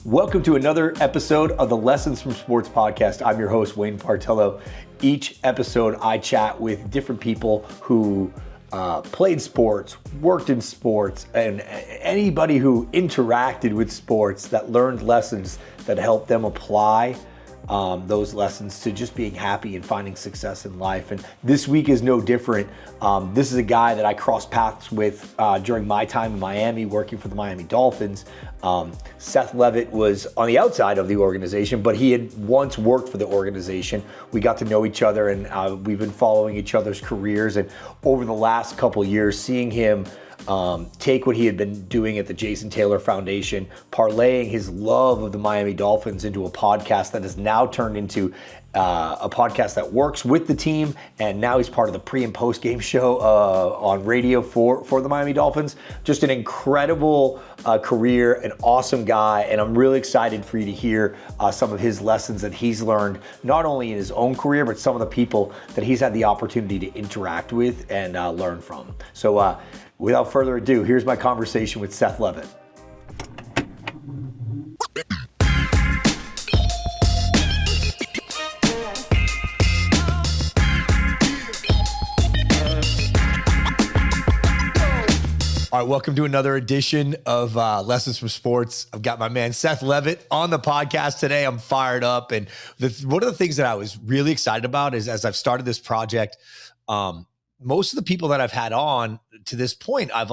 Welcome to another episode of the Lessons from Sports podcast. I'm your host, Wayne Partello. Each episode, I chat with different people who played sports, worked in sports, and anybody who interacted with sports that learned lessons that helped them apply those lessons to just being happy and finding success in life. And this week is no different. This is a guy that I crossed paths with during my time in Miami working for the Miami Dolphins. Seth Levit was on the outside of the organization, but he had once worked for the organization. We got to know each other, and we've been following each other's careers. And over the last couple of years, seeing him take what he had been doing at the Jason Taylor Foundation, parlaying his love of the Miami Dolphins into a podcast that has now turned into a podcast that works with the team, and now he's part of the pre and post game show on radio for the Miami Dolphins. Just an incredible career, an awesome guy, and I'm really excited for you to hear some of his lessons that he's learned, not only in his own career, but some of the people that he's had the opportunity to interact with and learn from. So without further ado, here's my conversation with Seth Levit. All right, welcome to another edition of Lessons from Sports. I've got my man Seth Levit on the podcast today. I'm fired up. And one of the things that I was really excited about is as I've started this project, most of the people that I've had on to this point, I've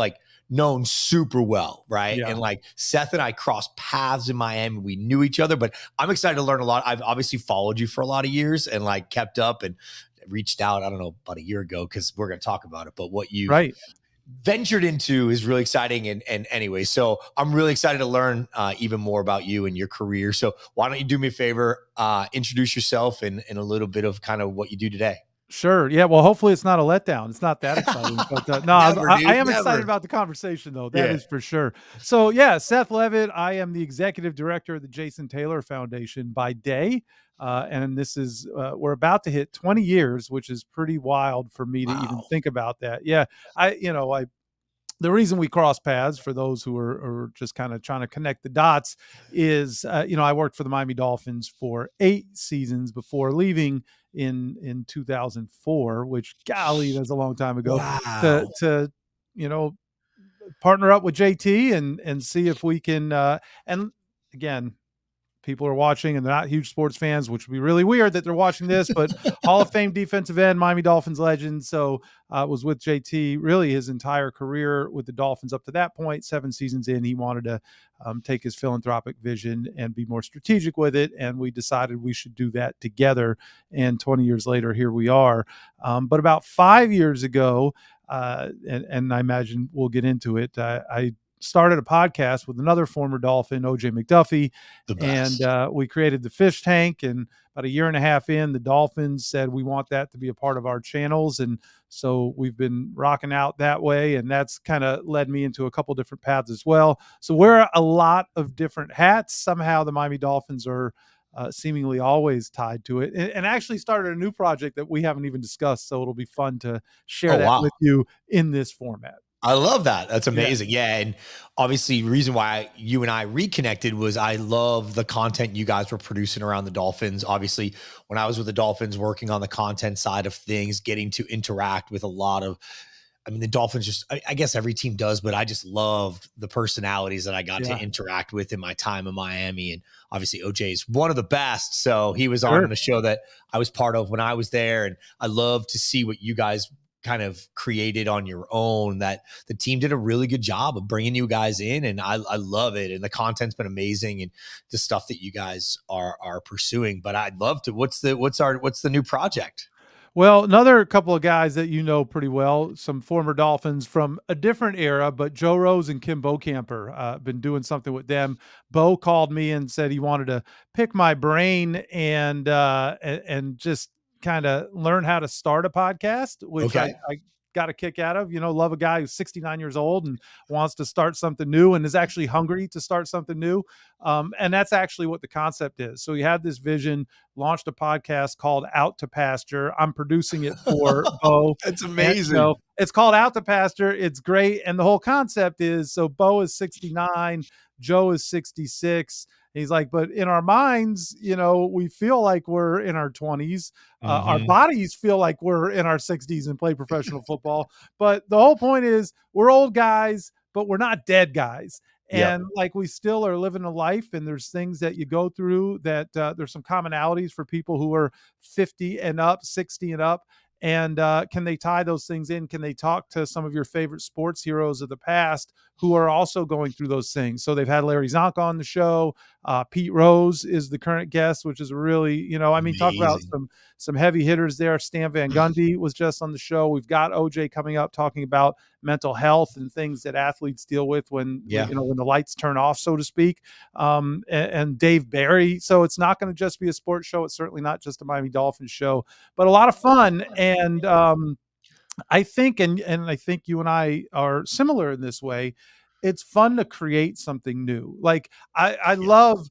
known super well, right? Yeah. And Seth and I crossed paths in Miami. We knew each other, but I'm excited to learn a lot. I've obviously followed you for a lot of years and kept up and reached out, I don't know, about a year ago, because we're going to talk about it. But what you ventured into is really exciting. And anyway, so I'm really excited to learn even more about you and your career. So why don't you do me a favor, introduce yourself and a little bit of kind of what you do today. Sure. Yeah. Well, hopefully it's not a letdown. It's not that exciting. But I am excited about the conversation, though. That is for sure. So, yeah, Seth Levit. I am the executive director of the Jason Taylor Foundation by day. And this is, we're about to hit 20 years, which is pretty wild for me to even think about that. Yeah. The reason we cross paths, for those who are just kind of trying to connect the dots, is, I worked for the Miami Dolphins for 8 seasons before leaving in 2004, which, golly, that's a long time ago, to partner up with JT and see if we can, and again, people are watching and they're not huge sports fans, which would be really weird that they're watching this, but Hall of Fame defensive end, Miami Dolphins legend. So was with JT really his entire career with the Dolphins up to that point. 7 seasons in, he wanted to take his philanthropic vision and be more strategic with it. And we decided we should do that together. And 20 years later, here we are. But about 5 years ago, and I imagine we'll get into it, I started a podcast with another former Dolphin, OJ McDuffie, and we created the Fish Tank. And about a year and a half in, the Dolphins said, we want that to be a part of our channels. And so we've been rocking out that way. And that's kind of led me into a couple different paths as well. So wear a lot of different hats. Somehow the Miami Dolphins are seemingly always tied to it, and actually started a new project that we haven't even discussed. So it'll be fun to share with you in this format. I love that. That's amazing. Yeah. And obviously the reason why you and I reconnected was I love the content you guys were producing around the Dolphins. Obviously, when I was with the Dolphins working on the content side of things, getting to interact with a lot of, the Dolphins just, I guess every team does, but I just loved the personalities that I got to interact with in my time in Miami. And obviously OJ is one of the best. So he was on the show that I was part of when I was there. And I love to see what you guys kind of created on your own, that the team did a really good job of bringing you guys in. And I love it. And the content's been amazing and the stuff that you guys are pursuing, but I'd love to, what's the new project? Well, another couple of guys that you know pretty well, some former Dolphins from a different era, but Joe Rose and Kim Bocamper, been doing something with them. Bo called me and said he wanted to pick my brain and just kind of learn how to start a podcast, which I got a kick out of. Love a guy who's 69 years old and wants to start something new and is actually hungry to start something new. And that's actually what the concept is. So he had this vision, launched a podcast called Out to Pasture. I'm producing it for Bo. That's amazing. And, it's called Out to Pasture. It's great. And the whole concept is, so Bo is 69, Joe is 66. He's like, but in our minds, we feel like we're in our 20s. Our Mm-hmm. bodies feel like we're in our 60s and play professional football. But the whole point is we're old guys, but we're not dead guys. Yep. And like we still are living a life, and there's things that you go through that there's some commonalities for people who are 50 and up, 60 and up. And can they tie those things in? Can they talk to some of your favorite sports heroes of the past who are also going through those things? So they've had Larry Zonk on the show. Pete Rose is the current guest, which is really, talk about Amazing. some heavy hitters there. Stan Van Gundy was just on the show. We've got OJ coming up talking about mental health and things that athletes deal with when Yeah. when the lights turn off, so to speak. And Dave Barry. So it's not going to just be a sports show. It's certainly not just a Miami Dolphins show, but a lot of fun. And I think, and I think you and I are similar in this way. It's fun to create something new. Like I Yeah. love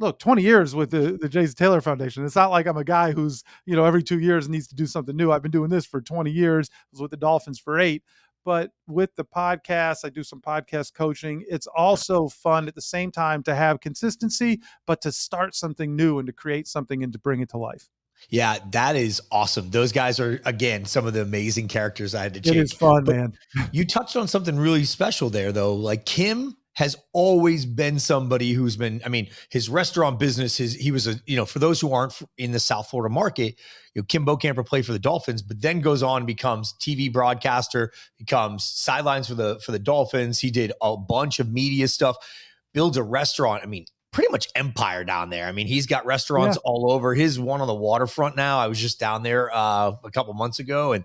look, 20 years with the Jason Taylor Foundation. It's not like I'm a guy who's, every 2 years needs to do something new. I've been doing this for 20 years. I was with the Dolphins for 8. But with the podcast, I do some podcast coaching. It's also fun at the same time to have consistency, but to start something new and to create something and to bring it to life. Yeah, that is awesome. Those guys are, again, some of the amazing characters I had to It is change. fun, But man. you touched on something really special there, though. Like Kim has always been somebody who's been, I mean, his restaurant business, he was for those who aren't in the South Florida market, Kim Bokamper played for the Dolphins, but then goes on, becomes TV broadcaster, becomes sidelines for the Dolphins. He did a bunch of media stuff, builds a restaurant. I mean, pretty much empire down there. I mean, he's got restaurants all over. His one on the waterfront now. I was just down there a couple months ago, and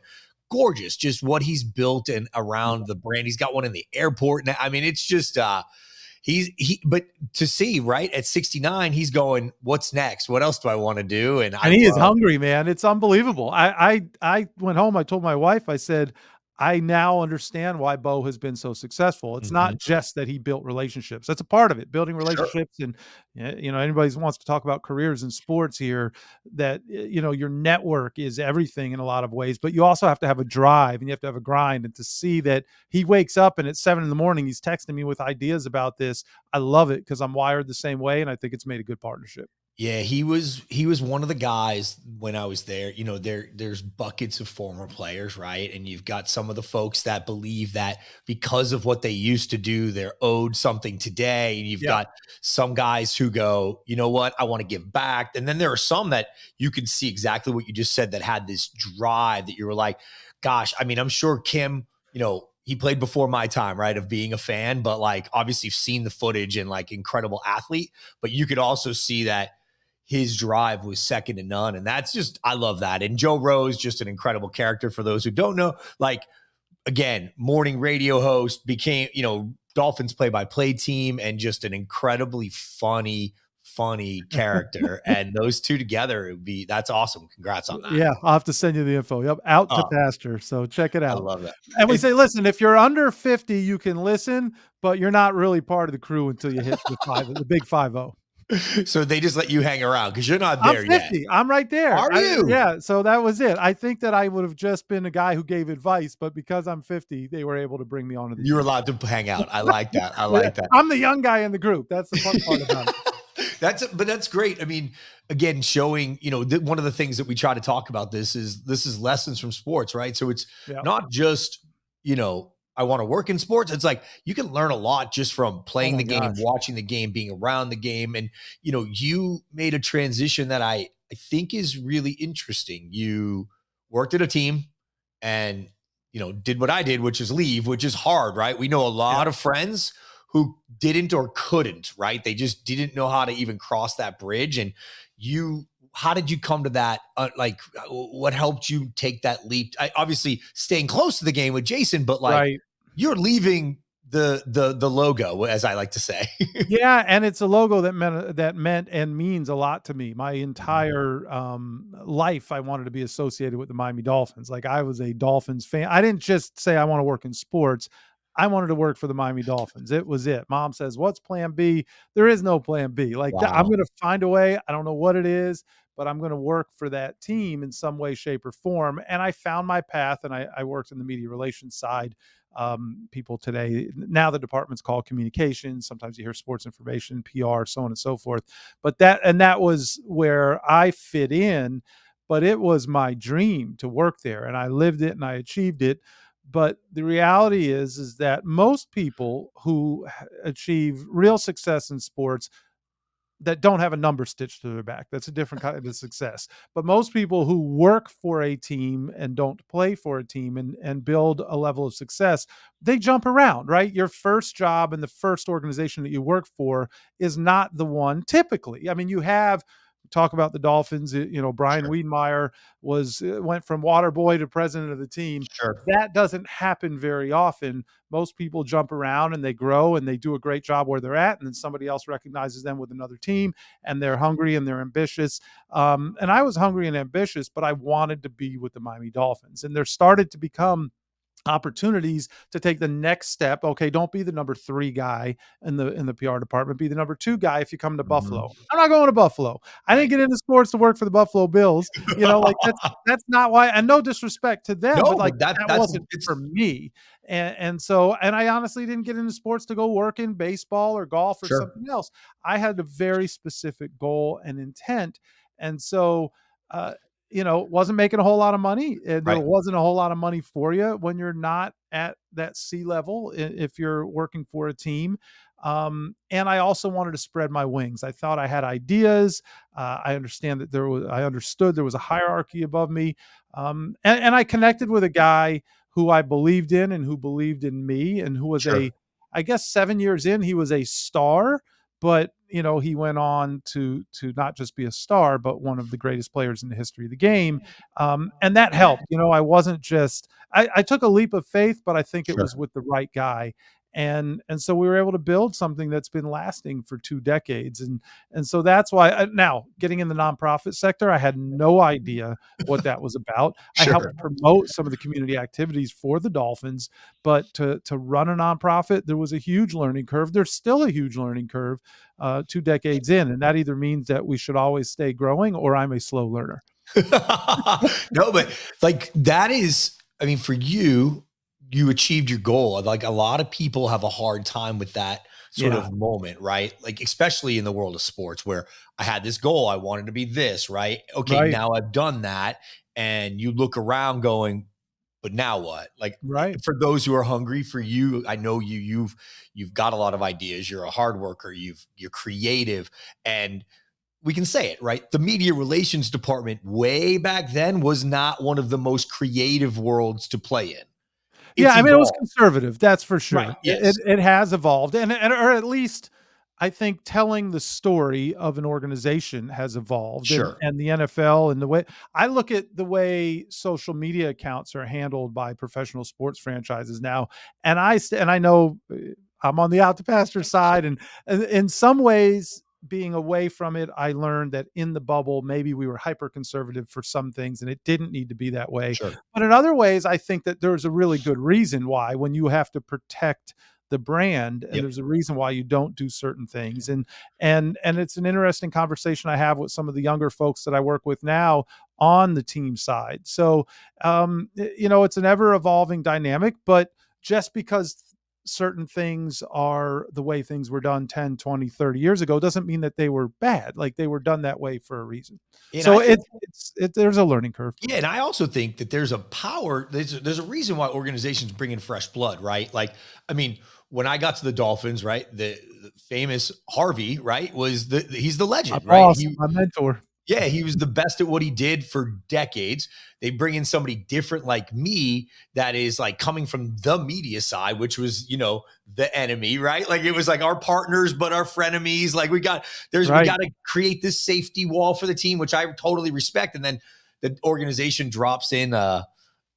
gorgeous, just what he's built and around the brand. He's got one in the airport now. I mean, it's just but to see right at 69, he's going, what's next? What else do I want to do? And And he is hungry, man. It's unbelievable. I went home. I told my wife, I said, I now understand why Bo has been so successful. It's not just that he built relationships. That's a part of it, building Sure. relationships. And, anybody who wants to talk about careers in sports here, that, your network is everything in a lot of ways, but you also have to have a drive and you have to have a grind. And to see that he wakes up and at 7 a.m, he's texting me with ideas about this. I love it because I'm wired the same way. And I think it's made a good partnership. Yeah, he was one of the guys when I was there. There's buckets of former players, right? And you've got some of the folks that believe that because of what they used to do, they're owed something today. And you've got some guys who go, you know what, I want to give back. And then there are some that you can see exactly what you just said, that had this drive that you were like, gosh, I mean, I'm sure Kim, he played before my time, right, of being a fan, but like obviously seen the footage and like incredible athlete. But you could also see that his drive was second to none. And that's just, I love that. And Joe Rose, just an incredible character for those who don't know. Like, again, morning radio host, became, Dolphins play-by-play team, and just an incredibly funny character. And those two together, that's awesome. Congrats on that. Yeah, I'll have to send you the info. Yep, out to pasture. So check it I out. love that. And we say, listen, if you're under 50, you can listen, but you're not really part of the crew until you hit the big 50. So they just let you hang around because you're not there I'm 50. yet. I'm right there. Are you? Yeah. So that was it. I think that I would have just been a guy who gave advice, but because I'm 50, they were able to bring me onto the You're team. allowed to hang out. I like that. I like that. I'm the young guy in the group. That's the fun part about it. But that's great. I mean, again, showing, one of the things that we try to talk about this is lessons from sports, right? So it's not just, I want to work in sports. It's like you can learn a lot just from playing the game, watching the game, being around the game. And, you made a transition that I think is really interesting. You worked at a team and, did what I did, which is leave, which is hard, right? We know a lot of friends who didn't or couldn't, right? They just didn't know how to even cross that bridge. And how did you come to that? What helped you take that leap? Obviously staying close to the game with Jason, but you're leaving the logo, as I like to say. Yeah, and it's a logo that meant and means a lot to me. My entire life, I wanted to be associated with the Miami Dolphins. Like, I was a Dolphins fan. I didn't just say I want to work in sports. I wanted to work for the Miami Dolphins. It was it. Mom says, "What's plan B?" There is no plan B. Like, I'm going to find a way. I don't know what it is, but I'm going to work for that team in some way, shape, or form. And I found my path, and I worked in the media relations side. people today. Now the department's called communications. Sometimes you hear sports information, PR, so on and so forth. But that was where I fit in. But it was my dream to work there, and I lived it and I achieved it. But the reality is that most people who achieve real success in sports that don't have a number stitched to their back. That's a different kind of success. But most people who work for a team and don't play for a team and build a level of success, they jump around, right? Your first job and the first organization that you work for is not the one typically. I mean, you have talk about the Dolphins, Brian Sure. Wiedemeyer went from water boy to president of the team. Sure. That doesn't happen very often. Most people jump around and they grow and they do a great job where they're at, and then somebody else recognizes them with another team, and they're hungry and they're ambitious. And I was hungry and ambitious, but I wanted to be with the Miami Dolphins, and there started to become opportunities to take the next step. Okay, don't be the number 3 guy in the PR department. Be the number 2 guy if you come to Buffalo. I'm not going to Buffalo. I didn't get into sports to work for the Buffalo Bills. Like that's not why. And no disrespect to them, No, but like but that wasn't for me. And I honestly didn't get into sports to go work in baseball or golf or sure. something else. I had a very specific goal and intent, and so. Wasn't making a whole lot of money. And there Right. wasn't a whole lot of money for you when you're not at that C level if you're working for a team. And I also wanted to spread my wings. I thought I had ideas. I understood there was a hierarchy above me. And I connected with a guy who I believed in and who believed in me, and who was Sure. I guess 7 years in, he was a star, but he went on to not just be a star, but one of the greatest players in the history of the game. And that helped. I wasn't just I took a leap of faith, but I think it Sure. was with the right guy. And so we were able to build something that's been lasting for 2 decades. And so that's why now getting in the nonprofit sector, I had no idea what that was about. I Sure. helped promote some of the community activities for the Dolphins, but to run a nonprofit, there was a huge learning curve. There's still a huge learning curve 2 decades in, and that either means that we should always stay growing or I'm a slow learner. No, but like that is, I mean, for you achieved your goal. Like a lot of people have a hard time with that sort of moment, right? Like, especially in the world of sports where I had this goal, I wanted to be this, right? Okay, Right. now I've done that. And you look around going, but now what? Like Right. for those who are hungry, for you, I know you've got a lot of ideas. You're a hard worker. You're creative, and we can say it, right? The media relations department way back then was not one of the most creative worlds to play in. Yeah, It's I mean, it was evolved. conservative, that's for Right. sure. Yes. It has evolved, and or at least I think telling the story of an organization has evolved, Sure. and the NFL and the way I look at the way social media accounts are handled by professional sports franchises now, and I know I'm on the out to pasture side, and in some ways being away from it, I learned that in the bubble, maybe we were hyper conservative for some things and it didn't need to be that way. Sure. But in other ways, I think that there's a really good reason why, when you have to protect the brand, and Yep. there's a reason why you don't do certain things. And it's an interesting conversation I have with some of the younger folks that I work with now on the team side. So it's an ever evolving dynamic, but just because certain things are the way things were done 10, 20, 30 years ago doesn't mean that they were bad. Like, they were done that way for a reason. And So I think, there's a learning curve. yeah, and I also think that there's a power, there's a reason why organizations bring in fresh blood, right? Like, I mean, when I got to the Dolphins, right, the famous Harvey, right, he's the My legend, right? boss, my mentor. Yeah, he was the best at what he did for decades. They bring in somebody different like me that is like coming from the media side, which was, the enemy, right? Like it was like our partners, but our frenemies. Like we got Right. to create this safety wall for the team, which I totally respect. And then the organization drops in a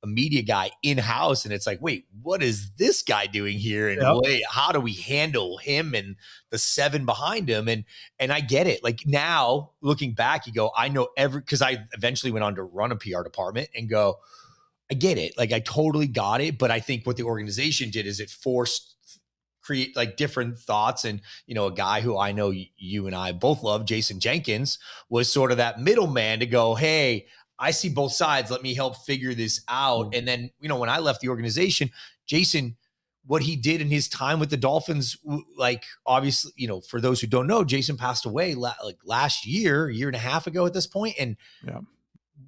media guy in-house, and it's like, wait, what is this guy doing here? And Yep. wait, how do we handle him and the 7 behind him? And I get it. Like now looking back, you go, I know because I eventually went on to run a PR department and go, I get it. Like I totally got it. But I think what the organization did is it forced create like different thoughts. And, a guy who I know you and I both love, Jason Jenkins, was sort of that middleman to go, hey, I see both sides. Let me help figure this out. And then, when I left the organization, Jason what he did in his time with the Dolphins, like obviously, for those who don't know, Jason passed away like last year, year and a half ago at this point. And Yeah.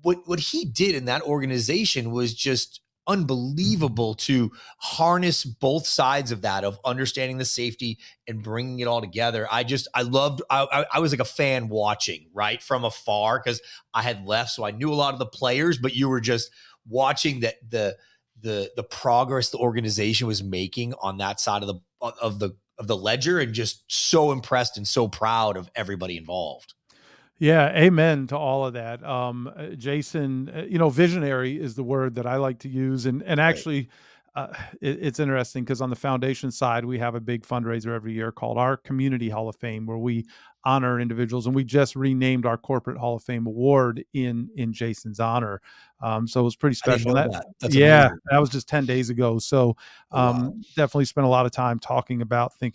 what he did in that organization was just unbelievable to harness both sides of that, of understanding the safety and bringing it all together. I was like a fan watching right from afar, because I had left, so I knew a lot of the players, but you were just watching that the progress the organization was making on that side of the ledger, and just so impressed and so proud of everybody involved. Yeah, amen to all of that. Jason, visionary is the word that I like to use, and Right. actually, it's interesting because on the foundation side, we have a big fundraiser every year called our Community Hall of Fame, where we honor individuals, and we just renamed our Corporate Hall of Fame award in Jason's honor. So it was pretty I didn't special. know And that, that. That's yeah, amazing. that was just 10 days ago. So Oh, wow. definitely spent a lot of time thinking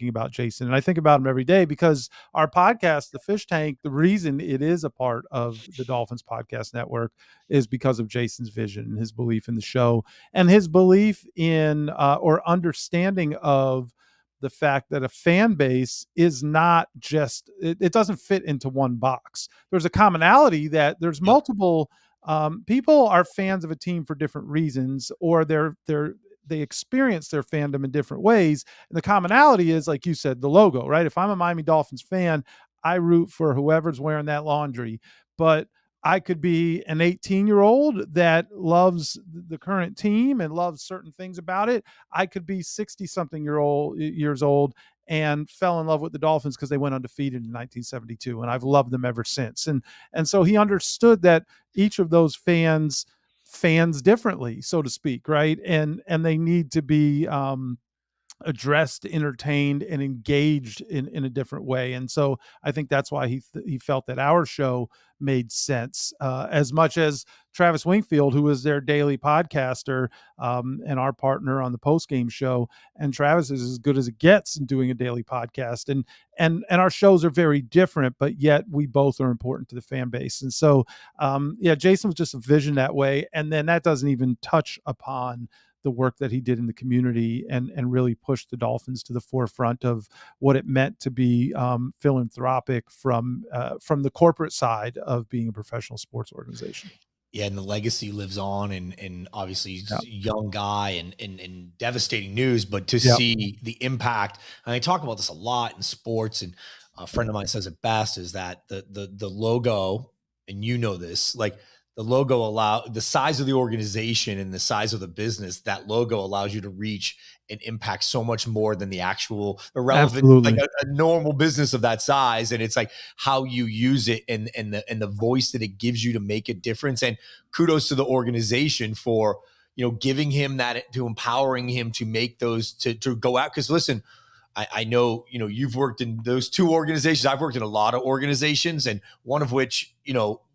about Jason, and I think about him every day because our podcast, The Fish Tank, the reason it is a part of the Dolphins Podcast Network is because of Jason's vision and his belief in the show, and his belief in or understanding of the fact that a fan base is not just, it doesn't fit into one box. There's a commonality that there's Yep. multiple people are fans of a team for different reasons, or they experience their fandom in different ways. And the commonality is, like you said, the logo, right? If I'm a Miami Dolphins fan, I root for whoever's wearing that laundry. But I could be an 18-year-old that loves the current team and loves certain things about it. I could be 60 something years old and fell in love with the Dolphins because they went undefeated in 1972, and I've loved them ever since. And so he understood that each of those fans differently, so to speak, right? And they need to be addressed, entertained, and engaged in a different way. And so I think that's why he felt that our show made sense, as much as Travis Wingfield, who is their daily podcaster, and our partner on the post game show. And Travis is as good as it gets in doing a daily podcast. And our shows are very different, but yet we both are important to the fan base. And so, yeah, Jason was just a vision that way. And then that doesn't even touch upon the work that he did in the community, and really pushed the Dolphins to the forefront of what it meant to be philanthropic from the corporate side of being a professional sports organization. Yeah, and the legacy lives on, and obviously Yeah. he's a young guy, and devastating news, but to Yeah. see the impact, and I talk about this a lot in sports, and a friend of mine says it best, is that the logo, and this, like the logo the size of the organization and the size of the business, that logo allows you to reach and impact so much more than the actual irrelevant, like Absolutely. a normal business of that size. And it's like how you use it, and the voice that it gives you to make a difference. And kudos to the organization for giving him that, to empowering him to make those, to go out. Because listen, I know you've worked in those two organizations. I've worked in a lot of organizations, and one of which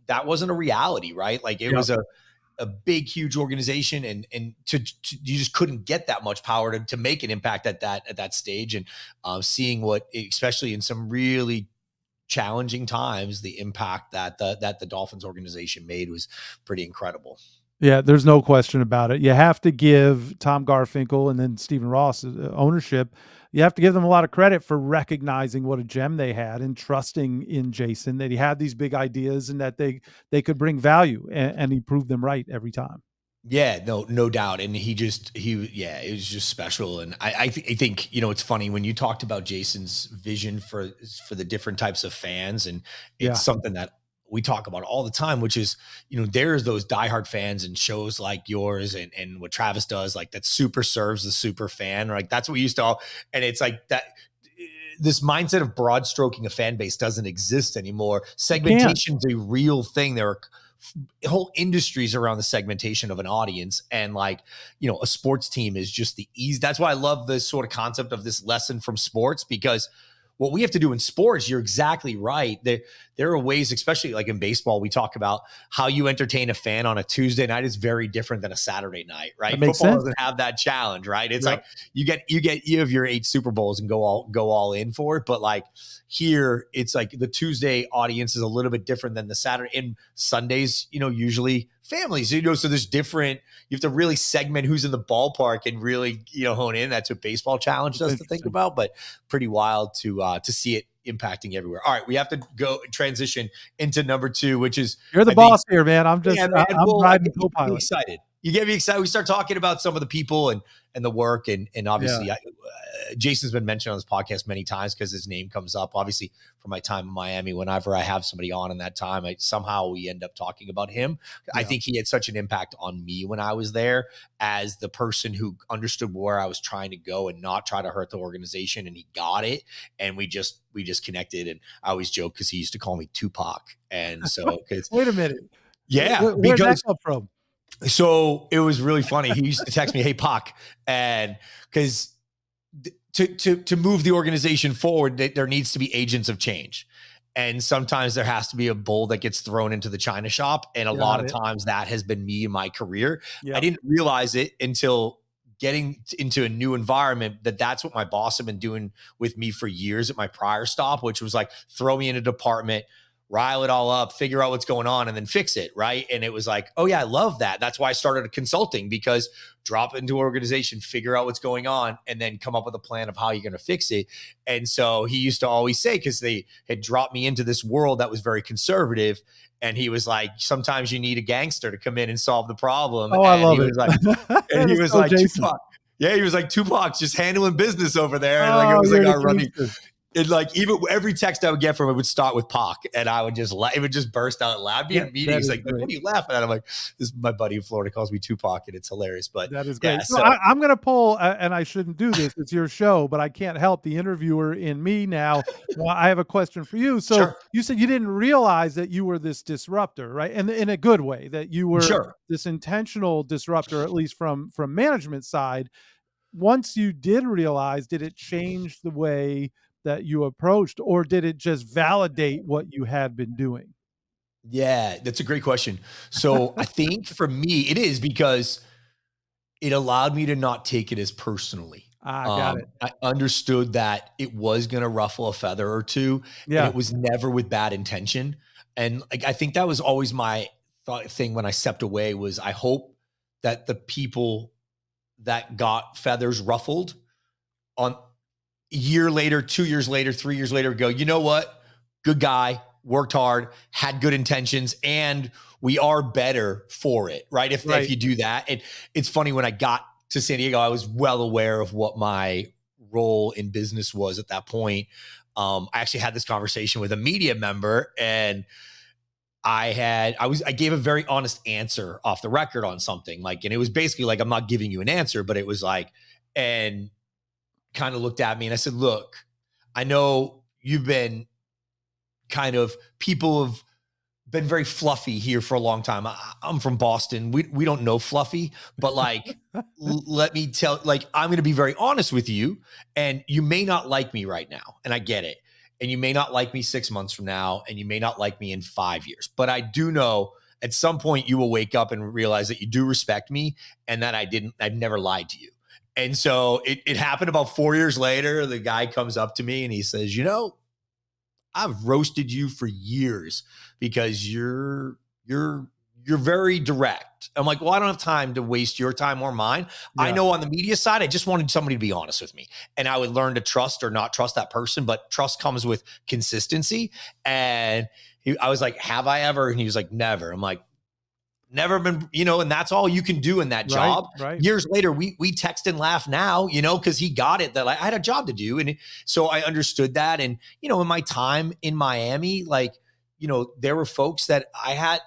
that wasn't a reality, right? Like it Yeah. was a big, huge organization, and you just couldn't get that much power to make an impact at that stage. And seeing what, especially in some really challenging times, the impact that the Dolphins organization made was pretty incredible. Yeah, there's no question about it. You have to give Tom Garfinkel and then Stephen Ross ownership. You have to give them a lot of credit for recognizing what a gem they had and trusting in Jason, that he had these big ideas and that they could bring value, and he proved them right every time. Yeah, no doubt. And yeah, it was just special. And I think, it's funny when you talked about Jason's vision for the different types of fans. And it's Yeah, something that we talk about all the time, which is, there's those diehard fans and shows like yours, and what Travis does, like that super serves the super fan. Like that's what we used to all, and it's like that, this mindset of broad stroking a fan base doesn't exist anymore. you can't. Segmentation is a real thing. There are whole industries around the segmentation of an audience, and like a sports team is just the ease. That's why I love this sort of concept of this lesson from sports, because what we have to do in sports, you're exactly right. There are ways, especially like in baseball, we talk about how you entertain a fan on a Tuesday night is very different than a Saturday night, That right? makes Football sense. doesn't have that challenge, right? It's Yep. like you have your 8 Super Bowls and go all in for it. But like here, it's like the Tuesday audience is a little bit different than the Saturday, and Sundays, usually families, so there's different, you have to really segment who's in the ballpark and really, hone in. That's what baseball challenged us to think about, but pretty wild to see it impacting everywhere. All right. We have to go transition into number 2, which is, you're the boss here, man. I'm just, I'm riding co-pilot. Excited. You get me excited. We start talking about some of the people and the work. And obviously Jason's been mentioned on this podcast many times because his name comes up. Obviously, from my time in Miami, whenever I have somebody on in that time, somehow we end up talking about him. Yeah. I think he had such an impact on me when I was there as the person who understood where I was trying to go and not try to hurt the organization. And he got it. And we just connected. And I always joke because he used to call me Tupac. And so, wait a minute. Yeah. Where'd that come from? So it was really funny. He used to text me, "Hey, Pac," and because to move the organization forward, there needs to be agents of change. And sometimes there has to be a bull that gets thrown into the china shop. And a lot of times that has been me in my career. Yep. I didn't realize it until getting into a new environment that's what my boss had been doing with me for years at my prior stop, which was like, throw me in a department, rile it all up, figure out what's going on, and then fix it, right? And it was like, oh yeah, I love that. That's why I started consulting, because drop into an organization, figure out what's going on, and then come up with a plan of how you're going to fix it. And so he used to always say, because they had dropped me into this world that was very conservative, and he was like, sometimes you need a gangster to come in and solve the problem. Oh, and I love he it. Was like, and he was like, Tupac. Yeah, he was like, Tupac's just handling business over there. And like, it was like our running. It like, even every text I would get from him would start with Pac, and I would just it would just burst out loud. Be in meetings like, what are you laughing at? I'm like, this is my buddy in Florida calls me Tupac, and it's hilarious. But that is great. Yeah, so I'm going to pull, and I shouldn't do this. It's your show, but I can't help the interviewer in me now. Well, I have a question for you. So you said you didn't realize that you were this disruptor, right? And in a good way, that you were this intentional disruptor, at least from management side. Once you did realize, did it change the way that you approached, or did it just validate what you had been doing? Yeah, that's a great question. So I think for me, it is because it allowed me to not take it as personally. Got it. I understood that it was going to ruffle a feather or two, and it was never with bad intention. And like, I think that was always my thing when I stepped away, was I hope that the people that got feathers ruffled on a year later, 2 years later, 3 years later, go, you know what? Good guy, worked hard, had good intentions, and we are better for it, right? If you do that. And it's funny, when I got to San Diego, I was well aware of what my role in business was at that point. I actually had this conversation with a media member, and I gave a very honest answer off the record on something, like, and it was basically like, I'm not giving you an answer, but it was like, and kind of looked at me and I said, look, I know you've been people have been very fluffy here for a long time. I'm from Boston. We don't know fluffy, but like, let me tell, like, I'm going to be very honest with you, and you may not like me right now. And I get it. And you may not like me 6 months from now, and you may not like me in 5 years, but I do know at some point you will wake up and realize that you do respect me, and that I've never lied to you. And so it happened about 4 years later. The guy comes up to me and he says, I've roasted you for years because you're very direct. I'm like, well, I don't have time to waste your time or mine. Yeah. I know on the media side, I just wanted somebody to be honest with me, and I would learn to trust or not trust that person. But trust comes with consistency. And I was like, have I ever? And he was like, never. I'm like, never been, and that's all you can do in that job. Right. Years later, we text and laugh now, because he got it, that I had a job to do. And so I understood that. And, in my time in Miami, like, there were folks that I had,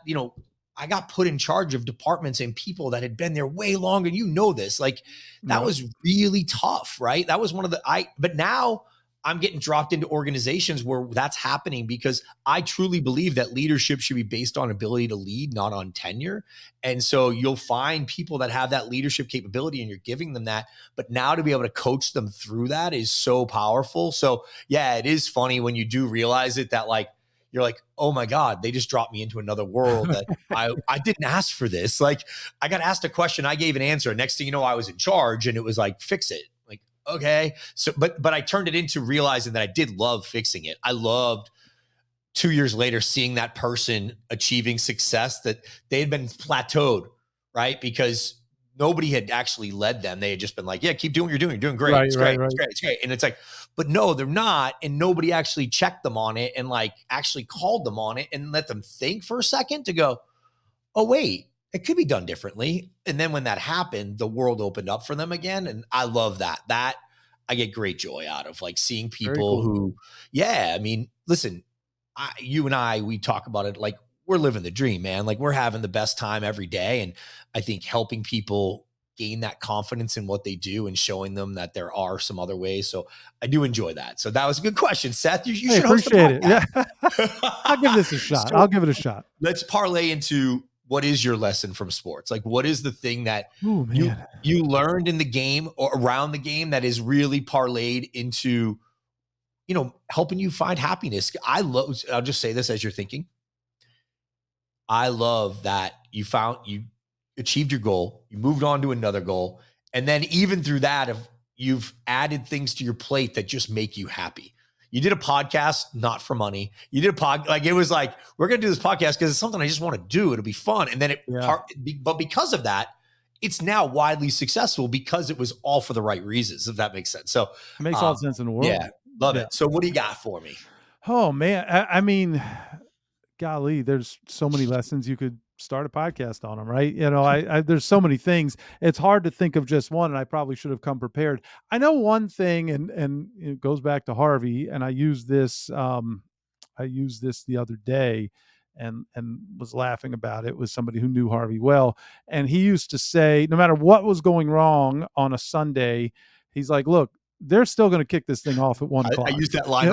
I got put in charge of departments and people that had been there way longer. This, like, that was really tough, right? That was one of but now I'm getting dropped into organizations where that's happening, because I truly believe that leadership should be based on ability to lead, not on tenure. And so you'll find people that have that leadership capability, and you're giving them that. But now to be able to coach them through that is so powerful. So yeah, it is funny when you do realize it, that like, you're like, oh my God, they just dropped me into another world that I didn't ask for this. Like, I got asked a question, I gave an answer. Next thing you know, I was in charge, and it was like, fix it. Like, okay. So, but I turned it into realizing that I did love fixing it. I loved 2 years later, seeing that person achieving success that they had been plateaued, right? Because nobody had actually led them. They had just been like, yeah, keep doing what you're doing. You're doing great. Right, It's right, great. right. It's great. It's great. And it's like, but no, they're not. And nobody actually checked them on it and like actually called them on it and let them think for a second to go, oh, wait, it could be done differently. And then when that happened, the world opened up for them again. And I love that. That I get great joy out of, like seeing Very people cool. who, yeah, I mean, listen, you and I, we talk about it like we're living the dream, man. Like we're having the best time every day. And I think helping people gain that confidence in what they do and showing them that there are some other ways. So I do enjoy that. So that was a good question, Seth. You Hey, should host a appreciate it. podcast. Yeah. I'll give this a shot. So I'll give it a shot. let's parlay into what is your lesson from sports? Like what is the thing that Ooh, man. you learned in the game or around the game that is really parlayed into, you know, helping you find happiness? I'll just say this as you're thinking. I love that you achieved your goal, you moved on to another goal. And then even through that, you've added things to your plate that just make you happy. You did a podcast, not for money. You did like, it was like, we're going to do this podcast because it's something I just want to do. It'll be fun. And then but because of that, it's now widely successful because it was all for the right reasons, if that makes sense. So it makes all the sense in the world. Yeah. Love it. So what do you got for me? Oh man. I mean, golly, there's so many lessons. You could start a podcast on them, right? You know, there's so many things. It's hard to think of just one, and I probably should have come prepared. I know one thing, and it goes back to Harvey, and I used this the other day and was laughing about it with somebody who knew Harvey well. And he used to say, no matter what was going wrong on a Sunday, he's like, look, they're still going to kick this thing off at 1 o'clock. I use that line.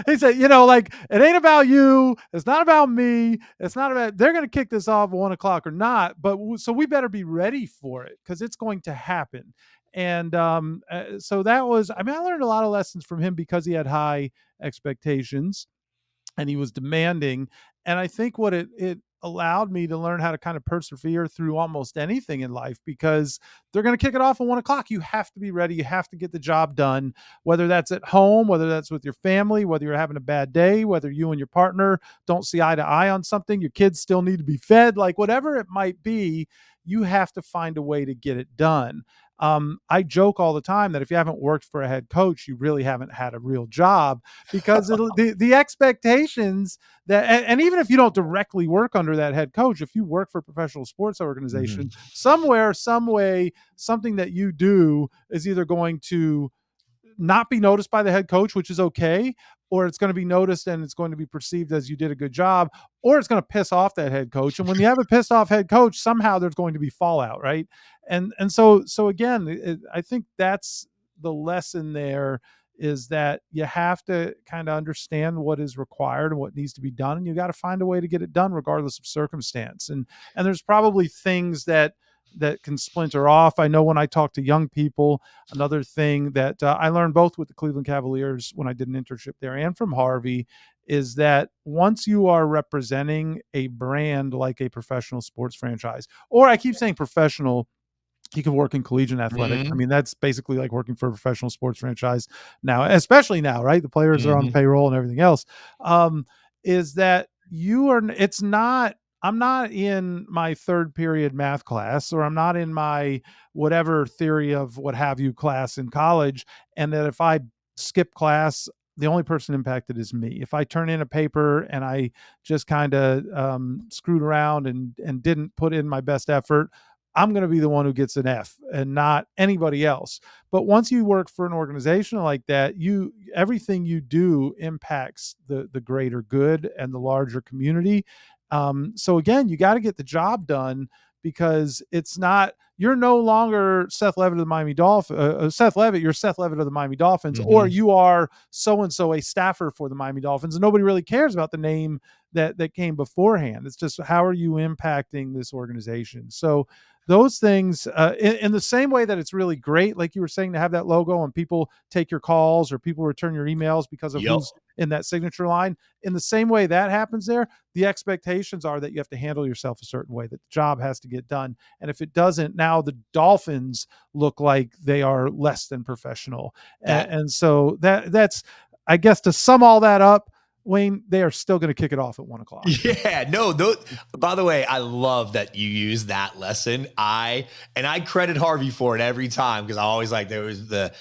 He said, you know, like, it ain't about you. It's not about me. It's not about, they're going to kick this off at 1 o'clock or not. But so we better be ready for it because it's going to happen. And so that was, I mean, I learned a lot of lessons from him because he had high expectations and he was demanding. And I think what it allowed me to learn how to kind of persevere through almost anything in life because they're going to kick it off at 1 o'clock. You have to be ready. You have to get the job done, whether that's at home, whether that's with your family, whether you're having a bad day, whether you and your partner don't see eye to eye on something, your kids still need to be fed, like whatever it might be, you have to find a way to get it done. I joke all the time that if you haven't worked for a head coach, you really haven't had a real job because the expectations that, and even if you don't directly work under that head coach, if you work for a professional sports organization, somewhere, some way, something that you do is either going to not be noticed by the head coach, which is okay, or it's going to be noticed and it's going to be perceived as you did a good job, or it's going to piss off that head coach. And when you have a pissed off head coach, somehow there's going to be fallout, right? And so again, I think that's the lesson there, is that you have to kind of understand what is required and what needs to be done, and you got to find a way to get it done regardless of circumstance. And there's probably things that can splinter off. I know when I talk to young people, another thing that I learned both with the Cleveland Cavaliers when I did an internship there and from Harvey is that once you are representing a brand like a professional sports franchise, or I keep saying professional, you can work in collegiate athletics. I mean, that's basically like working for a professional sports franchise now, especially now, right? The players are on the payroll and everything else. Is that I'm not in my third period math class, or I'm not in my whatever theory of what have you class in college. And that if I skip class, the only person impacted is me. If I turn in a paper and I just kind of screwed around and didn't put in my best effort, I'm going to be the one who gets an F and not anybody else. But once you work for an organization like that, everything you do impacts the greater good and the larger community. So again, you got to get the job done, because you're no longer Seth Levit of the Miami Dolphins. Seth Levit, you're Seth Levit of the Miami Dolphins, or you are so-and-so, a staffer for the Miami Dolphins. And nobody really cares about the name that came beforehand. It's just, how are you impacting this organization? So those things, in the same way that it's really great, like you were saying, to have that logo and people take your calls or people return your emails because of who's in that signature line. In the same way that happens there, the expectations are that you have to handle yourself a certain way, that the job has to get done. And if it doesn't, now the Dolphins look like they are less than professional. And so that's, I guess, to sum all that up, Wayne, they are still going to kick it off at 1:00. Yeah, no, by the way, I love that you use that lesson. I credit Harvey for it every time because I always like there was the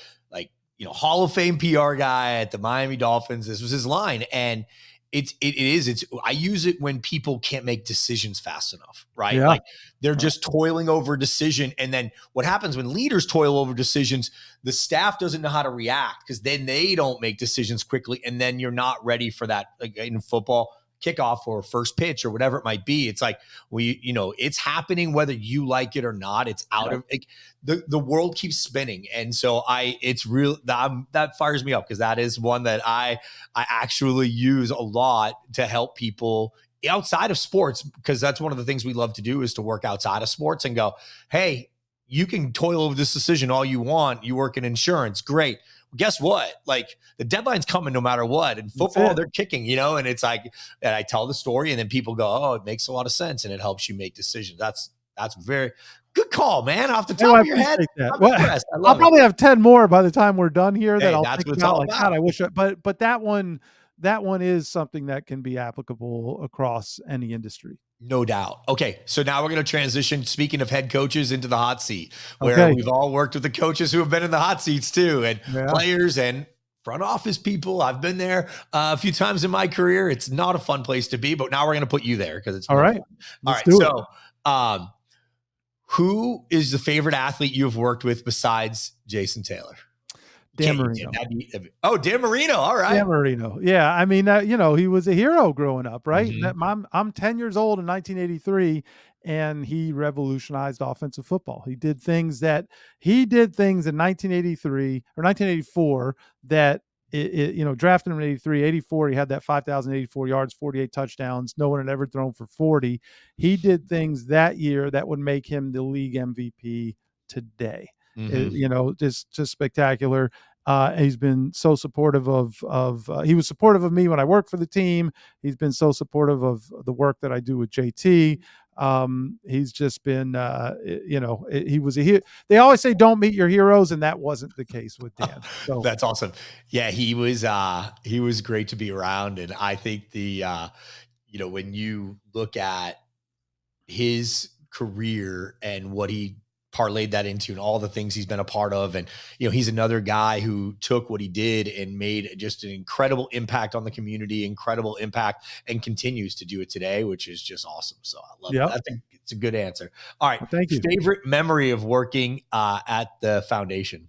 Hall of Fame PR guy at the Miami Dolphins. This was his line. And I use it when people can't make decisions fast enough, right? Yeah. Like they're just toiling over a decision. And then what happens when leaders toil over decisions, the staff doesn't know how to react because then they don't make decisions quickly. And then you're not ready for that, like in football, kickoff or first pitch or whatever it might be. It's like, it's happening whether you like it or not. It's out of like, the world keeps spinning. And so that fires me up because that is one that I actually use a lot to help people outside of sports, because that's one of the things we love to do is to work outside of sports and go, hey, you can toil over this decision all you want. You work in insurance. Great. Guess what? Like the deadline's coming no matter what. In football, they're kicking, and it's like, and I tell the story and then people go, oh, it makes a lot of sense. And it helps you make decisions. That's very good call, man. Off the top of your head. I'll probably have 10 more by the time we're done here that I'll think about. Like, God, I wish, but that one is something that can be applicable across any industry. No doubt. Okay, so now we're going to transition, speaking of head coaches, into the hot seat, where we've all worked with the coaches who have been in the hot seats too, and players and front office people. I've been there a few times in my career. It's not a fun place to be, but now we're going to put you there because it's all right. All right. So, who is the favorite athlete you have worked with besides Jason Taylor? Dan Marino. Dan Marino. All right. Dan Marino. Yeah. I mean, he was a hero growing up, right? Mm-hmm. I'm 10 years old in 1983, and he revolutionized offensive football. He did things in 1983 or 1984 that drafted him in 83, 84. He had that 5,084 yards, 48 touchdowns. No one had ever thrown for 40. He did things that year that would make him the league MVP today. Mm-hmm. Just spectacular. He's been so supportive he was supportive of me when I worked for the team. He's been so supportive of the work that I do with JT. He's just been, he was a hero. They always say don't meet your heroes, and that wasn't the case with Dan. So that's awesome. Yeah, he was great to be around. And I think when you look at his career and what he parlayed that into and all the things he's been a part of. And, he's another guy who took what he did and made just an incredible impact on the community, incredible impact, and continues to do it today, which is just awesome. So I love it. I think it's a good answer. All right. Well, thank you. Favorite memory of working at the foundation?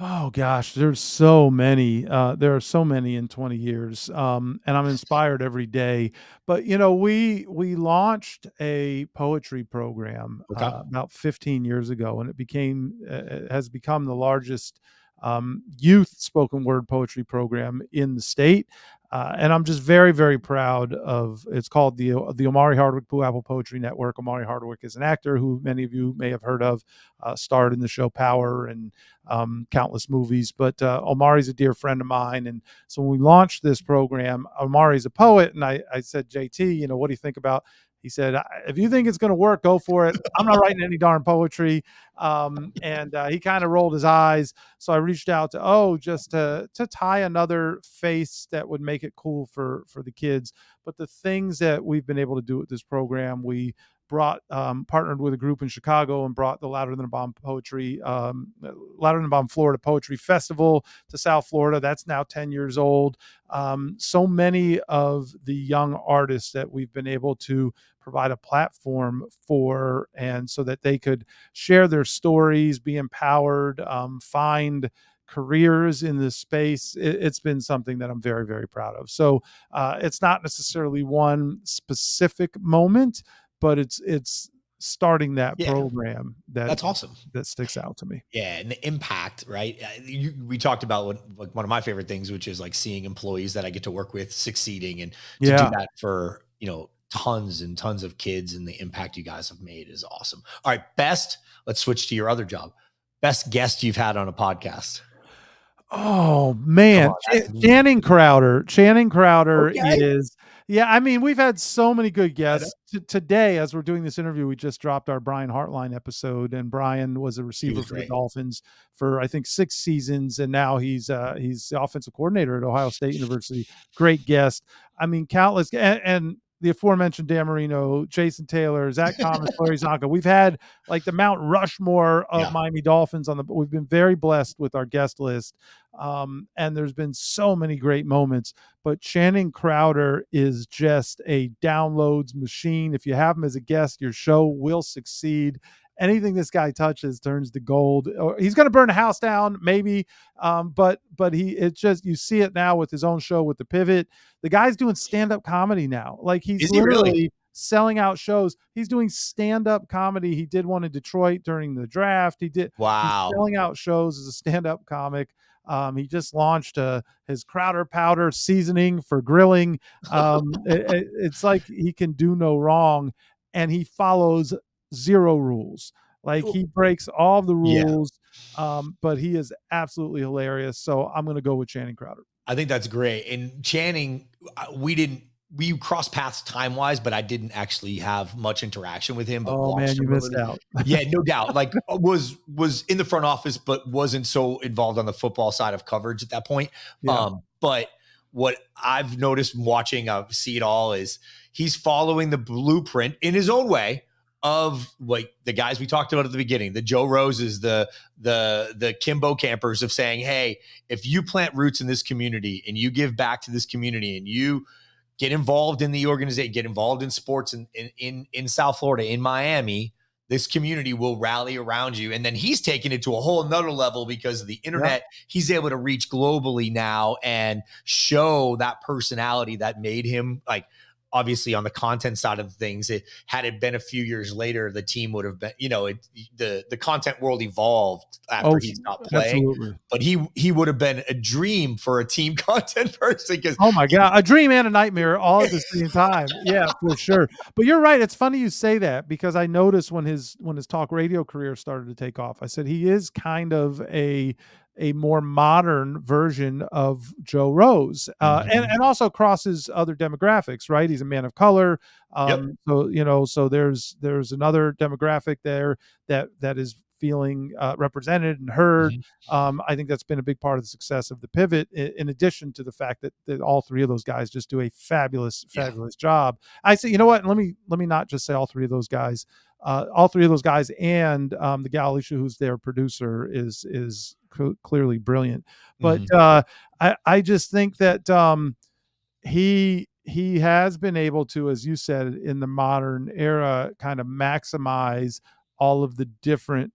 Oh gosh, there's so many. There are so many in 20 years, and I'm inspired every day. But we launched a poetry program about 15 years ago, and it has become the largest youth spoken word poetry program in the state. And I'm just very, very proud of. It's called the Omari Hardwick Blue Apple Poetry Network. Omari Hardwick is an actor who many of you may have heard of, starred in the show Power and countless movies. But Omari's a dear friend of mine, and so when we launched this program, Omari's a poet, and I said, JT, what do you think about? He said, if you think it's going to work, go for it. I'm not writing any darn poetry. And he kind of rolled his eyes. So I reached out to, just to tie another face that would make it cool for the kids. But the things that we've been able to do with this program, we partnered with a group in Chicago and brought the Louder Than a Bomb Florida Poetry Festival to South Florida. That's now 10 years old. So many of the young artists that we've been able to provide a platform for, and so that they could share their stories, be empowered, find careers in this space. It's been something that I'm very, very proud of. So it's not necessarily one specific moment, but it's starting that program that's awesome. That sticks out to me. Yeah, and the impact, right? We talked about one of my favorite things, which is like seeing employees that I get to work with succeeding, and to do that for tons and tons of kids, and the impact you guys have made is awesome. All right, let's switch to your other job. Best guest you've had on a podcast. Oh man, Channing Crowder. Channing Crowder is, Yeah, I mean, we've had so many good guests. Today, as we're doing this interview, we just dropped our Brian Hartline episode, and Brian was a He receiver was for the great. Dolphins for, I think, 6 seasons, and now he's the offensive coordinator at Ohio State University. Great guest. I mean, countless and the aforementioned Dan Marino, Jason Taylor, Zach Thomas, Larry Zonka. We've had like the Mount Rushmore of Yeah. Miami Dolphins on the. We've been very blessed with our guest list, and there's been so many great moments. But Channing Crowder is just a downloads machine. If you have him as a guest, your show will succeed. Anything this guy touches turns to gold. Or he's going to burn a house down, maybe, but it's just, you see it now with his own show with the Pivot. The guy's doing stand-up comedy now. Like, he's Is he literally really? selling out shows. He's doing stand-up comedy. He did one in Detroit during the draft. He's Wow. selling out shows as a stand-up comic. He just launched his Crowder powder seasoning for grilling. It's like he can do no wrong, and he follows zero rules. Like, he breaks all the Yeah. rules, but he is absolutely hilarious. So I'm going to go with Channing Crowder. I think that's great. And Channing, we crossed paths time wise, but I didn't actually have much interaction with him, but Oh man, watched you him. missed out. Yeah, no doubt. Like, was in the front office, but wasn't so involved on the football side of coverage at that point. Yeah. But what I've noticed watching, See It All, is he's following the blueprint in his own way of like the guys we talked about at the beginning, the Joe Roses, the Kimbo Campers, of saying, hey, if you plant roots in this community and you give back to this community and you get involved in the organization, get involved in sports in South Florida, in Miami, this community will rally around you. And then he's taken it to a whole nother level because of the internet. Yeah. He's able to reach globally now and show that personality that made him, like, obviously on the content side of things, had it been a few years later, the team would have been, the content world evolved after he stopped playing. Absolutely. But he would have been a dream for a team content person. Because oh my God, a dream and a nightmare all at the same time. Yeah, for sure. But you're right. It's funny you say that, because I noticed when his talk radio career started to take off, I said he is kind of a more modern version of Joe Rose, and also crosses other demographics, right? He's a man of color. So there's another demographic there that is feeling represented and heard. I think that's been a big part of the success of the Pivot, in addition to the fact that all three of those guys just do a fabulous job. I say, you know what? Let me not just say all three of those guys. All three of those guys, and the gal Alicia, who's their producer, is clearly brilliant. But I just think that he has been able to, as you said, in the modern era, kind of maximize all of the different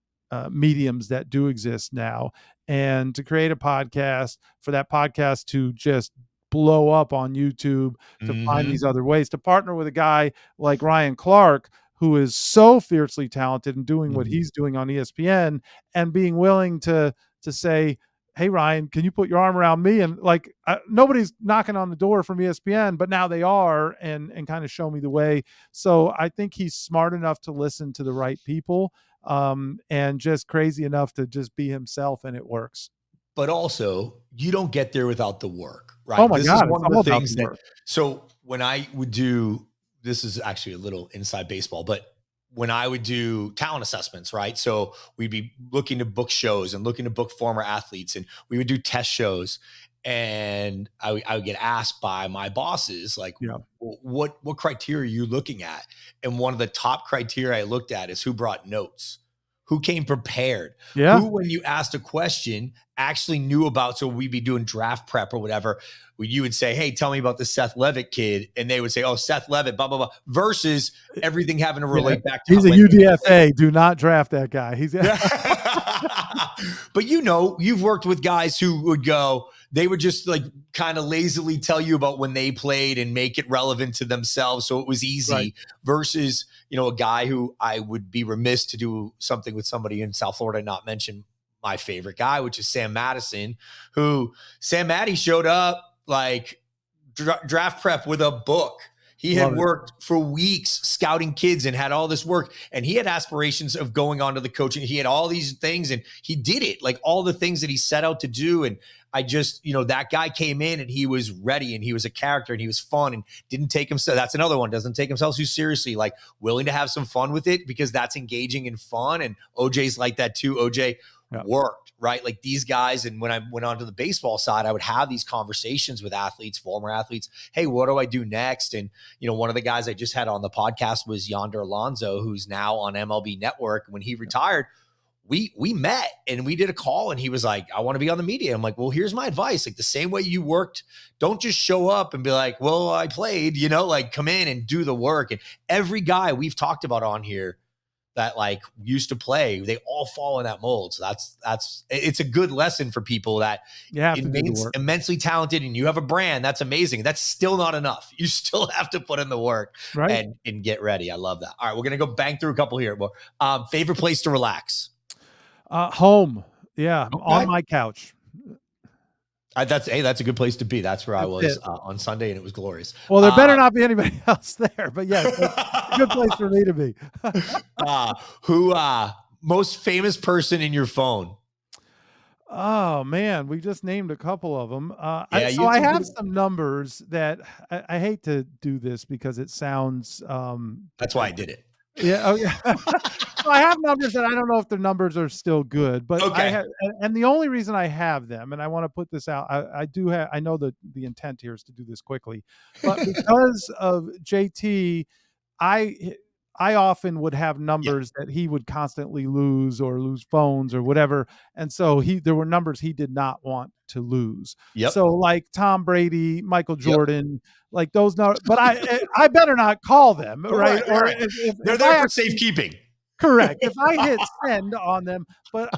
mediums that do exist now, and to create a podcast, for that podcast to just blow up on YouTube, to find these other ways, to partner with a guy like Ryan Clark, who is so fiercely talented and doing what he's doing on ESPN, and being willing to say, hey, Ryan, can you put your arm around me? And like, nobody's knocking on the door from ESPN, but now they are, and kind of show me the way. So I think he's smart enough to listen to the right people, and just crazy enough to just be himself, and it works. But also, you don't get there without the work, right? Oh my this God, is one of the things that, so when I would do, this is actually a little inside baseball, but when I would do talent assessments, right? So we'd be looking to book shows and looking to book former athletes, and we would do test shows. And I would get asked by my bosses, like, what criteria are you looking at? And one of the top criteria I looked at is who brought notes, who came prepared, who, when you asked a question, actually knew about. So we'd be doing draft prep or whatever, where you would say, hey, tell me about the Seth Levit kid. And they would say, oh, Seth Levit, blah, blah, blah, versus everything having to relate back to. He's a UDFA. Do not draft that guy. He's But you've worked with guys who would go, they would just like kind of lazily tell you about when they played and make it relevant to themselves. So it was easy, versus, a guy who I would be remiss to do something with somebody in South Florida, not mention my favorite guy, which is Sam Madison, who Sam Maddie showed up like draft prep with a book. He had worked for weeks scouting kids and had all this work, and he had aspirations of going on to the coaching. He had all these things, and he did it, like all the things that he set out to do. And that guy came in and he was ready and he was a character and he was fun and didn't take himself. That's another one. Doesn't take himself too seriously, like willing to have some fun with it because that's engaging and fun. And OJ's like that too. OJ worked, right? Like these guys. And when I went on to the baseball side, I would have these conversations with athletes, former athletes. Hey, what do I do next? And, one of the guys I just had on the podcast was Yonder Alonso, who's now on MLB Network. When he retired, we met and we did a call and he was like, I want to be on the media. I'm like, well, here's my advice. Like the same way you worked, don't just show up and be like, well, I played, like come in and do the work. And every guy we've talked about on here that like used to play, they all fall in that mold. So it's a good lesson for people that you have to do the work. Immensely talented and you have a brand. That's amazing. That's still not enough. You still have to put in the work and get ready. I love that. All right. We're going to go bang through a couple here. Favorite place to relax? Home. Yeah. Okay. On my couch. That's a good place to be. That's where I was on Sunday and it was glorious. Well, there better not be anybody else there, but yes, that's a good place for me to be. Who most famous person in your phone? Oh man, we just named a couple of them. I have some numbers that I hate to do this because it sounds. That's why I did it. Yeah. Oh, yeah. So I have numbers that I don't know if the numbers are still good, but and the only reason I have them, and I want to put this out, I know that the intent here is to do this quickly, but because of JT, I often would have numbers that he would constantly lose or lose phones or whatever. And so there were numbers he did not want to lose. Yep. So like Tom Brady, Michael Jordan, like those numbers, but I better not call them, right? Or they're there for safekeeping. Correct. If I hit send on them, but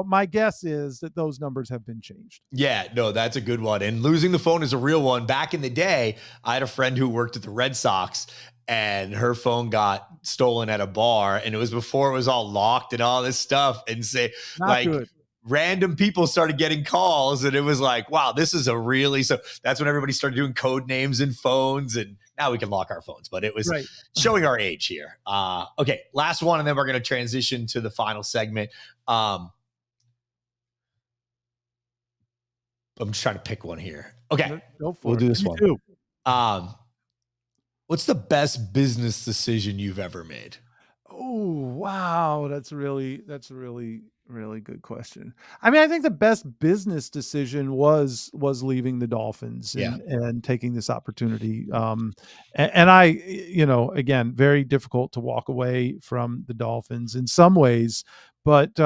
my guess is that those numbers have been changed. Yeah, no, that's a good one. And losing the phone is a real one. Back in the day, I had a friend who worked at the Red Sox and her phone got stolen at a bar, and it was before it was all locked and all this stuff. And random people started getting calls, and it was like, wow, this is so that's when everybody started doing code names and phones, and now we can lock our phones, but it was showing our age here. Okay, last one, and then we're going to transition to the final segment. I'm just trying to pick one here. Okay, we'll do this one. What's the best business decision you've ever made? Oh, wow. That's a really, really good question. I mean, I think the best business decision was leaving the Dolphins and taking this opportunity. And I, again, very difficult to walk away from the Dolphins in some ways, but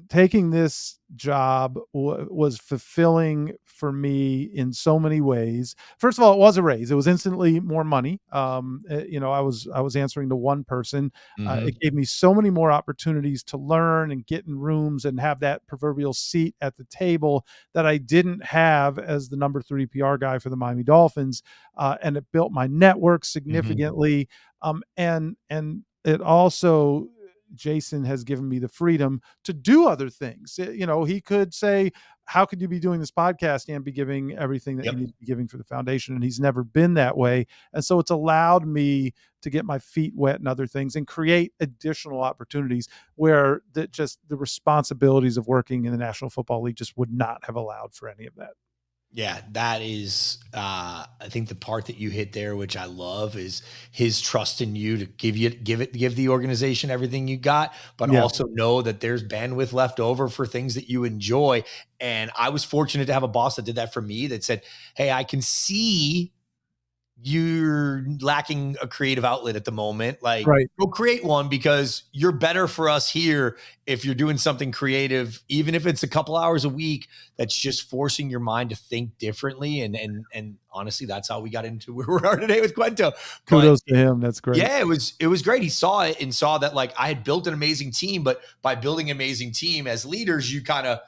taking this job was fulfilling for me in so many ways. First of all, it was a raise. It was instantly more money. I was answering to one person. It gave me so many more opportunities to learn and get in rooms and have that proverbial seat at the table that I didn't have as the number 3 PR guy for the Miami Dolphins. And it built my network significantly. And it also, Jason has given me the freedom to do other things. He could say, how could you be doing this podcast and be giving everything that you need to be giving for the foundation? And he's never been that way. And so it's allowed me to get my feet wet and other things and create additional opportunities where the responsibilities of working in the National Football League just would not have allowed for any of that. Yeah, that is, I think the part that you hit there, which I love, is his trust in you to give the organization everything you got, but also know that there's bandwidth left over for things that you enjoy. And I was fortunate to have a boss that did that for me, that said, hey, I can see you're lacking a creative outlet at the moment. Like, go create one, because you're better for us here if you're doing something creative, even if it's a couple hours a week, that's just forcing your mind to think differently. And honestly, that's how we got into where we are today with Cuento. Kudos to him. That's great. Yeah, it was great. He saw it and saw that like I had built an amazing team, but by building an amazing team as leaders, you kind of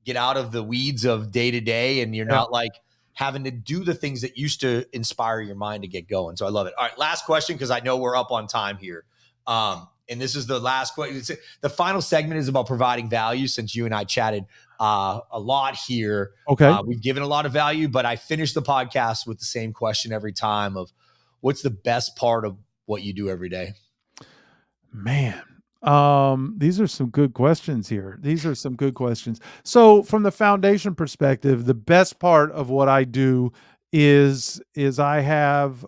get out of the weeds of day to day, and you're not like having to do the things that used to inspire your mind to get going. So I love it. All right, last question, because I know we're up on time here. And this is the last question. The final segment is about providing value, since you and I chatted a lot here. Okay. We've given a lot of value, but I finish the podcast with the same question every time of what's the best part of what you do every day? Man, These are some good questions here. These are some good questions. So from the foundation perspective, the best part of what I do is I have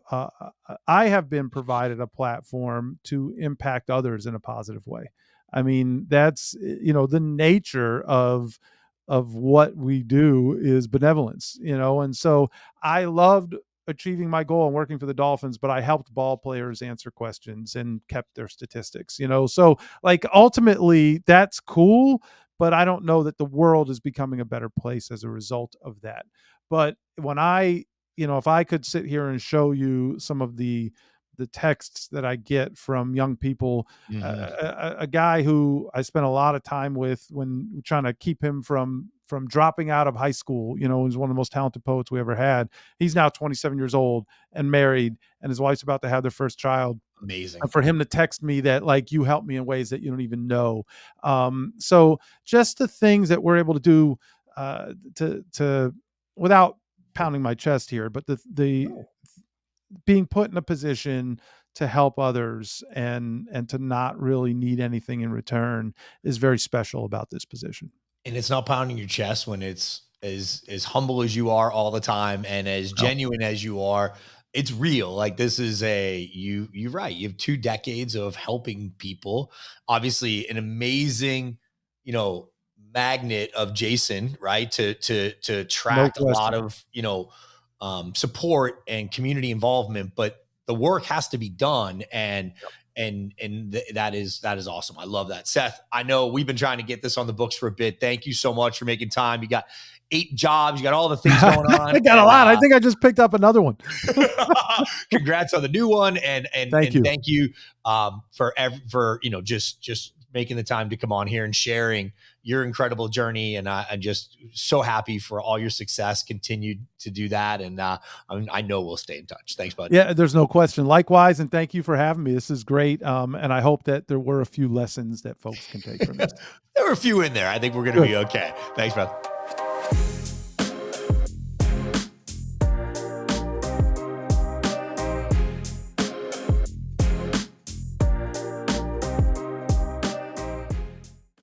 been provided a platform to impact others in a positive way. I mean, that's the nature of what we do is benevolence, and so I loved achieving my goal and working for the Dolphins, but I helped ball players answer questions and kept their statistics, So like ultimately that's cool, but I don't know that the world is becoming a better place as a result of that. But when if I could sit here and show you some of the texts that I get from young people, a guy who I spent a lot of time with when trying to keep him from dropping out of high school, he's one of the most talented poets we ever had. He's now 27 years old and married, and his wife's about to have their first child. Amazing. And for him to text me that, like, you helped me in ways that you don't even know. So just the things that we're able to do to without pounding my chest here, but the being put in a position to help others and to not really need anything in return is very special about this position. And it's not pounding your chest when it's as humble as you are all the time and as genuine as you are. It's real. Like, this is you're right. You have 2 decades of helping people. Obviously an amazing, magnet of Jason, right? To attract a lot of, support and community involvement, but the work has to be done. And that is awesome. I love that. Seth, I know we've been trying to get this on the books for a bit. Thank you so much for making time. You got 8 jobs. You got all the things going on. I got a lot. I think I just picked up another one. Congrats on the new one. And thank you for just making the time to come on here and sharing your incredible journey. And I'm just so happy for all your success. Continue to do that. And I know we'll stay in touch. Thanks, bud. Yeah, there's no question. Likewise. And thank you for having me. This is great. And I hope that there were a few lessons that folks can take from this. There were a few in there. I think we're going to be okay. Thanks, bro.